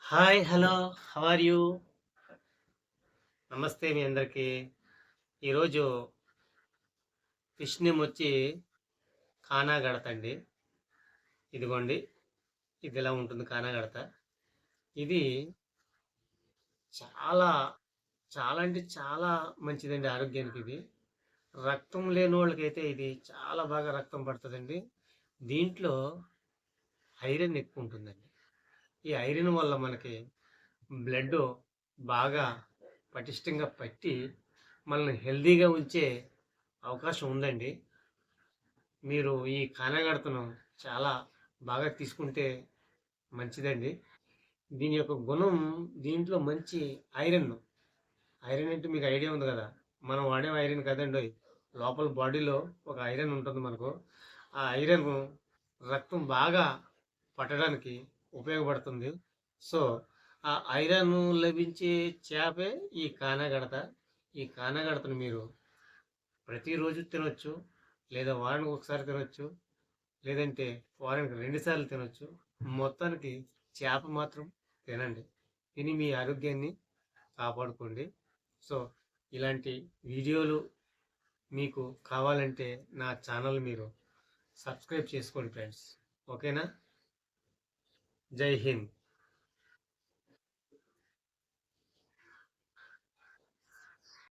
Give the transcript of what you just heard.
Hi hello how are you? నమస్తే మీ అందరికీ. ఈరోజు ఫిష్ నేమ్ వచ్చి కానా గడత అండి. ఇదిగోండి, ఇది ఇలా ఉంటుంది కానా గడత. ఇది చాలా చాలా అంటే చాలా మంచిదండి ఆరోగ్యానికి. ఇది రక్తం లేని వాళ్ళకైతే ఇది చాలా బాగా రక్తం పడుతుందండి. దీంట్లో ఐరన్ ఎక్కువ ఉంటుందండి. ఈ ఐరన్ వల్ల మనకి బ్లడ్ బాగా పటిష్టంగా పట్టి మనల్ని హెల్దీగా ఉంచే అవకాశం ఉందండి. మీరు ఈ కానగడతను చాలా బాగా తీసుకుంటే మంచిదండి. దీని యొక్క గుణం, దీంట్లో మంచి ఐరన్. ఐరన్ అంటే మీకు ఐడియా ఉంది కదా, మనం వాడే ఐరన్ కదండి. లోపల బాడీలో ఒక ఐరన్ ఉంటుంది మనకు. ఆ ఐరన్ రక్తం బాగా పట్టడానికి ఉపయోగపడుతుంది. సో ఆ ఐరన్ లభించే చేపే ఈ కానగడత. ఈ కానగడతను మీరు ప్రతిరోజు తినొచ్చు, లేదా వారానికి ఒకసారి తినొచ్చు, లేదంటే వారానికి 2 సార్లు తినొచ్చు. మొత్తానికి చేప మాత్రం తినండి. తిని మీ ఆరోగ్యాన్ని కాపాడుకోండి. సో ఇలాంటి వీడియోలు మీకు కావాలంటే నా ఛానల్ మీరు సబ్స్క్రైబ్ చేసుకోండి ఫ్రెండ్స్. ఓకేనా? జై హింద్.